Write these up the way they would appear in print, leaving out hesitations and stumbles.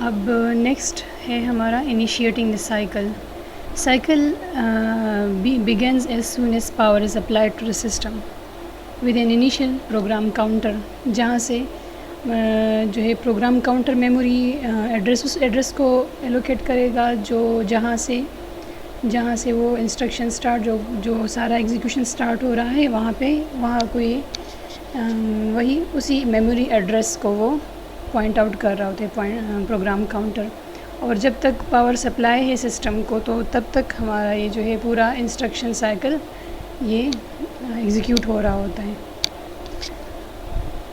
اب نیکسٹ ہے ہمارا initiating the cycle begins as soon as power is applied to the system with an initial program counter، جہاں سے جو ہے پروگرام کاؤنٹر میموری اس address کو ایلوکیٹ کرے گا جہاں سے وہ انسٹرکشن سٹارٹ جو سارا ایگزیکیوشن سٹارٹ ہو رہا ہے وہاں کوئی وہی اسی میموری ایڈریس کو وہ پوائنٹ آؤٹ کر رہا ہوتا ہے پروگرام کاؤنٹر، اور جب تک پاور سپلائی ہے سسٹم کو تو تب تک ہمارا یہ جو ہے پورا انسٹرکشن سائیکل یہ ایگزیکیوٹ ہو رہا ہوتا ہے۔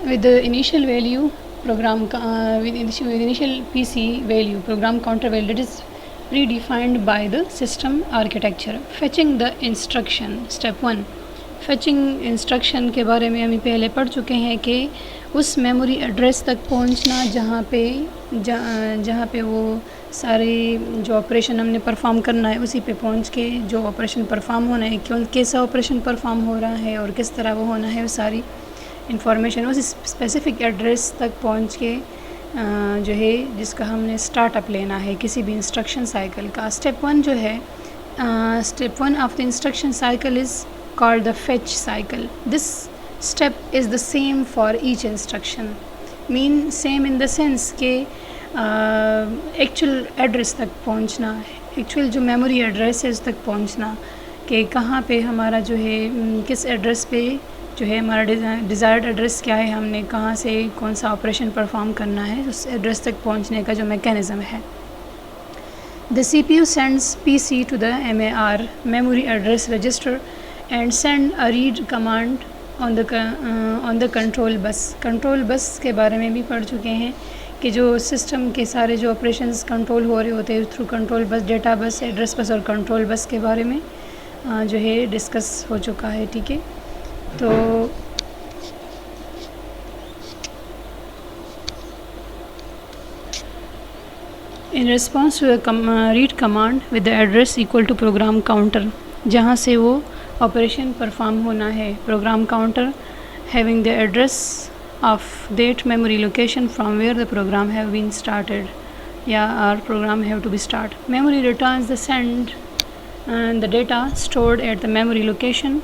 with the initial value with initial PC value program counter value that is predefined by the system architecture. Fetching the instruction step 1. Fetching instruction کے بارے میں ہم پہلے پڑھ چکے ہیں کہ اس میموری ایڈریس تک پہنچنا جہاں پہ وہ سارے جو آپریشن ہم نے پرفارم کرنا ہے اسی پہ پہنچ کے جو آپریشن پرفارم ہونا ہے کیسا آپریشن پرفارم ہو رہا ہے اور کس طرح وہ ہونا ہے وہ ساری انفارمیشن اس اسپیسیفک ایڈریس تک پہنچ کے جو ہے جس کا ہم نے اسٹارٹ اپ لینا ہے کسی بھی انسٹرکشن سائیکل کا۔ اسٹیپ 1 جو ہے step 1 of the instruction cycle is called the fetch cycle. This step is the same for each instruction. Same in the sense کہ ایکچوئل ایڈریس تک پہنچنا ایکچوئل جو میموری ایڈریس ہے اس تک پہنچنا کہ کہاں پہ ہمارا جو ہے کس ایڈریس پہ جو ہے ہمارا ڈیزائرڈ ایڈریس کیا ہے، ہم نے کہاں سے کون سا آپریشن پرفارم کرنا ہے، اس ایڈریس تک پہنچنے کا جو میکینزم ہے۔ The CPU sends PC to the MAR memory address register and send a read command on the control bus. Control بس کے بارے میں بھی پڑھ چکے ہیں کہ جو سسٹم کے سارے جو آپریشنز کنٹرول ہو رہے ہوتے ہیں تھرو کنٹرول بس، ڈیٹا بس، ایڈریس بس اور کنٹرول بس کے بارے میں جو ہے ڈسکس ہو چکا ہے، ٹھیک ہے۔ تو in response to the read command with the address equal to program counter، جہاں سے وہ آپریشن پرفارم ہونا ہے، program counter having the address of that memory location from where the program have been started or program have to be start. Memory returns the send and the data stored at the memory location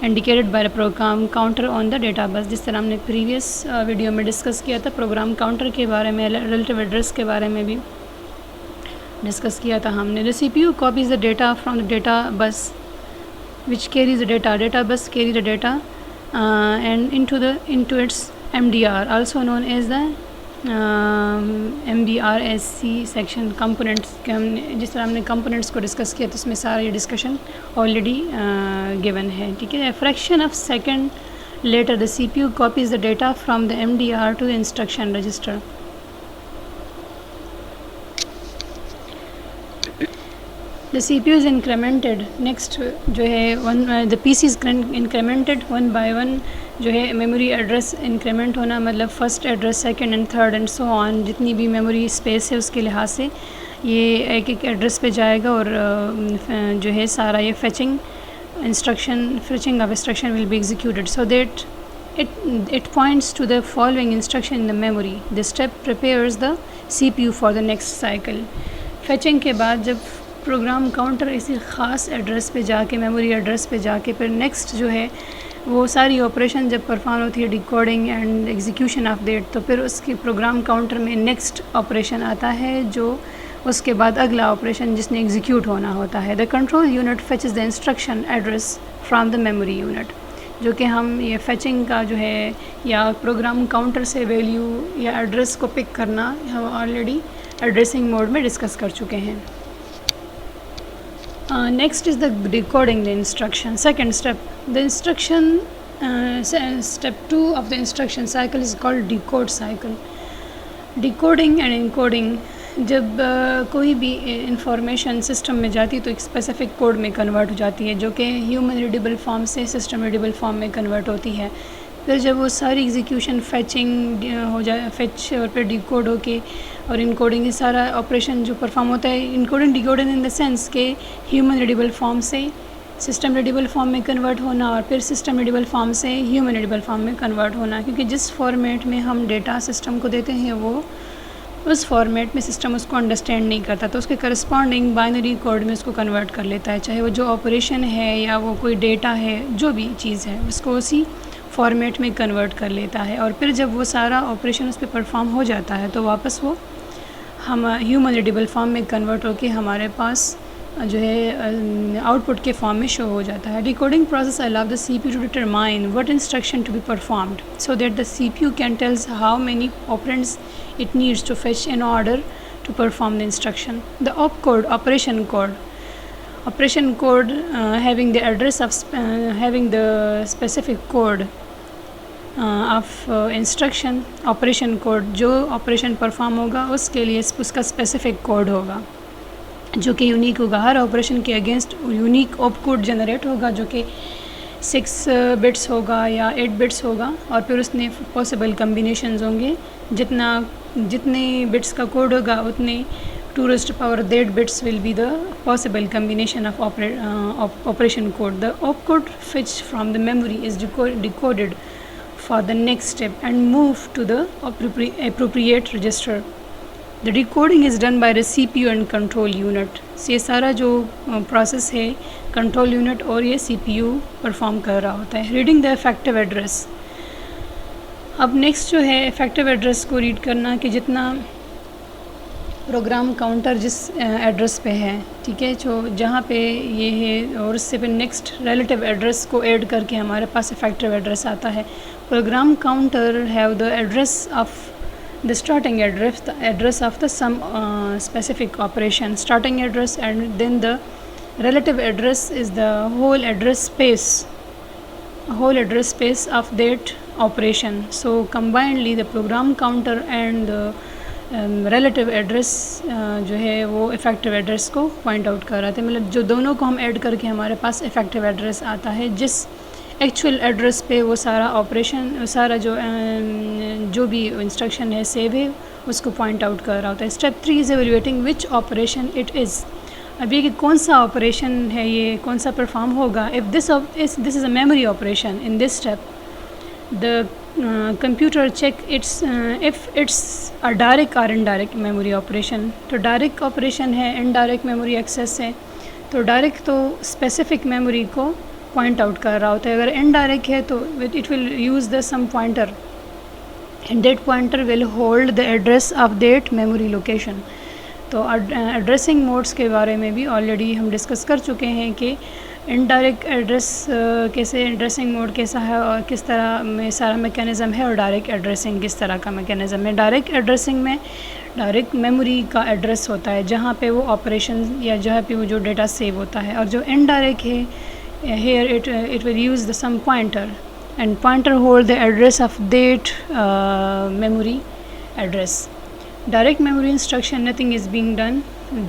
indicated by the program counter on the data bus. جس طرح ہم نے previous video میں discuss کیا تھا program counter کے بارے میں، ریلیٹیو ایڈریس کے بارے میں بھی ڈسکس کیا تھا ہم نے۔ The CPU copies the data from the data bus which carries the data bus carry the data and into its MDR, also known as the MBRSC section components. جس طرح ہم نے components کو ڈسکس کیا تو اس میں سارا یہ ڈسکشن آلریڈی given ہے، ٹھیک ہے۔ A fraction of second later the CPU copies the data from the MDR to the instruction register. The CPU is incremented next جو ہے the PC is incremented one by one جو ہے memory address increment ہونا مطلب first address, second and third and so on, جتنی بھی memory space ہے اس کے لحاظ سے یہ ایک ایڈریس پہ جائے گا اور جو ہے سارا یہ fetching of instruction will be executed so that it points to the following instruction in the memory. This step prepares the CPU for the next cycle. Fetching کے بعد جب پروگرام کاؤنٹر اسی خاص ایڈریس پہ جا کے میموری ایڈریس پہ جا کے پھر نیکسٹ جو ہے وہ ساری آپریشن جب پرفارم ہوتی ہے decoding and execution of that, تو پھر اس کی پروگرام کاؤنٹر میں نیکسٹ آپریشن آتا ہے جو اس کے بعد اگلا آپریشن جس نے ایگزیکیوٹ ہونا ہوتا ہے۔ The control unit fetches the instruction address from the memory unit, جو کہ ہم یہ فیچنگ کا جو ہے یا پروگرام کاؤنٹر سے ویلیو یا ایڈریس کو پک کرنا ہم آلریڈی ایڈریسنگ موڈ میں ڈسکس کر چکے ہیں۔ Next is the decoding the instruction. Second step, the instruction step 2 of the instruction cycle is called decode cycle. Decoding and encoding، جب کوئی بھی انفارمیشن سسٹم میں جاتی تو ایک اسپیسیفک کوڈ میں کنورٹ ہو جاتی ہے جو کہ ہیومن ریڈیبل فارم سے سسٹم ریڈیبل فارم میں کنورٹ ہوتی ہے۔ پھر جب وہ ساری ایگزیکیوشن فیچنگ ہو جائے، فیچ اور پھر ڈیکوڈ ہو کے اور انکوڈنگ، یہ سارا آپریشن جو پرفارم ہوتا ہے encoding decoding in the sense کہ ہیومن ریڈیبل فارم سے سسٹم ریڈیبل فارم میں کنورٹ ہونا اور پھر سسٹم ریڈیبل فارم سے ہیومن ریڈیبل فارم میں کنورٹ ہونا، کیونکہ جس فارمیٹ میں ہم ڈیٹا سسٹم کو دیتے ہیں وہ اس فارمیٹ میں سسٹم اس کو انڈرسٹینڈ نہیں کرتا تو اس کے کرسپونڈنگ بائنری کوڈ میں اس کو کنورٹ کر لیتا ہے، چاہے وہ جو آپریشن ہے یا وہ کوئی ڈیٹا ہے، جو بھی چیز ہے اس کو اسی فارمیٹ میں کنورٹ کر لیتا ہے، اور پھر جب وہ سارا آپریشن اس پہ پرفارم ہو جاتا ہے تو واپس وہ ہم ہیومن ریڈیبل فارم میں کنورٹ ہو کے ہمارے پاس جو ہے آؤٹ پٹ کے فارم میں شو ہو جاتا ہے۔ Decoding process allow the C P U to determine what instruction to be performed so that the C P U can tells how many operands it needs to fetch in order to perform the instruction. The opcode, operation code having the address of having the specific code of instruction. operation code جو operation perform ہوگا اس کے لیے اس کا specific code ہوگا جو کہ unique ہوگا، ہر operation کے اگینسٹ یونیک آپ کوڈ جنریٹ ہوگا جو کہ 6 بٹس ہوگا یا 8 بٹس ہوگا، اور پھر اس میں پاسبل کمبینیشنز ہوں گے، جتنے بٹس کا کوڈ ہوگا اتنے 2⁻8 bits will be the possible combination of operation code. The opcode fetch from the memory is decoded for the next step and move to the appropriate register. The decoding is done by the CPU and control unit. یہ سارا جو process ہے control unit اور یہ سی P you perform کر رہا ہوتا ہے۔ ریڈنگ دا افیکٹو ایڈریس، اب نیکسٹ جو ہے افیکٹو ایڈریس کو ریڈ کرنا کہ جتنا پروگرام کاؤنٹر جس ایڈریس پہ ہے، ٹھیک ہے، جو جہاں پہ یہ ہے، اور اس سے پھر نیکسٹ ریلیٹیو ایڈریس کو ایڈ کر کے ہمارے پاس افیکٹو ایڈریس آتا ہے۔ Program counter have the address of the starting address, the address of the some specific operation, starting address, and then the relative address is the whole address space of that operation. So combinedly the program counter and the relative address جو ہے وہ effective address کو point out کر رہا تھا، مطلب جو دونوں کو ہم ایڈ کر کے ہمارے پاس effective address آتا ہے جس ایکچوئل ایڈریس پہ وہ سارا آپریشن، سارا جو بھی انسٹرکشن ہے سیو ہے اس کو پوائنٹ آؤٹ کر رہا ہوتا ہے۔ Step 3 is evaluating which operation it is, اب یہ کہ کون سا آپریشن ہے، یہ کون سا پرفارم ہوگا۔ If this is a memory operation, in this step the computer check its if it's a direct or indirect memory operation. تو ڈائریکٹ آپریشن ہے، انڈائریکٹ میموری ایکسیس ہے، تو ڈائریکٹ تو اسپیسیفک میموری کو پوائنٹ آؤٹ کر رہا ہوتا ہے، اگر انڈائریکٹ ہے تو it will use the some pointer and that pointer will hold the address of that memory location. تو ایڈریسنگ موڈس کے بارے میں بھی آلریڈی ہم ڈسکس کر چکے ہیں کہ انڈائریکٹ ایڈریس کیسے، ایڈریسنگ موڈ کیسا ہے اور کس طرح میں سارا میکینزم ہے، اور ڈائریکٹ ایڈریسنگ کس طرح کا میکینزم ہے۔ ڈائریکٹ ایڈریسنگ میں ڈائریکٹ میموری کا ایڈریس ہوتا ہے جہاں پہ وہ آپریشن یا جہاں پہ وہ جو ڈیٹا سیو ہوتا ہے، اور جو انڈائریکٹ ہے here it will use the some pointer and pointer hold the address of that memory address. Direct memory instruction nothing is being done.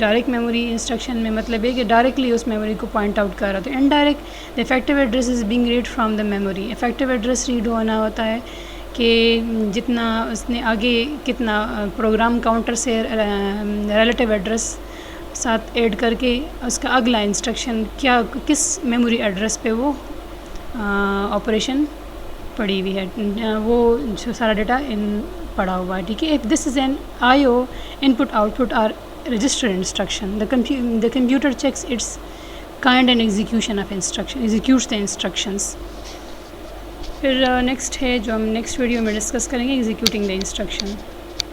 Direct memory instruction میں مطلب ہے کہ ڈائریکٹلی اس میموری کو پوائنٹ آؤٹ کر رہا تھا۔ Indirect the effective address is being read from the memory. effective address read ہونا ہوتا ہے کہ جتنا اس نے آگے کتنا پروگرام کاؤنٹر سے ریلیٹیو ایڈریس ساتھ ایڈ کر کے اس کا اگلا انسٹرکشن کیا، کس میموری ایڈریس پہ وہ آپریشن پڑی ہوئی ہے، وہ جو سارا ڈیٹا پڑا ہوا ہے، ٹھیک ہے۔ If this is an I O input output or register instruction, the computer checks its kind and execution of instruction, executes the instructions. پھر نیکسٹ ہے جو ہم نیکسٹ ویڈیو میں ڈسکس کریں گے، ایگزیکیوٹنگ دا انسٹرکشن۔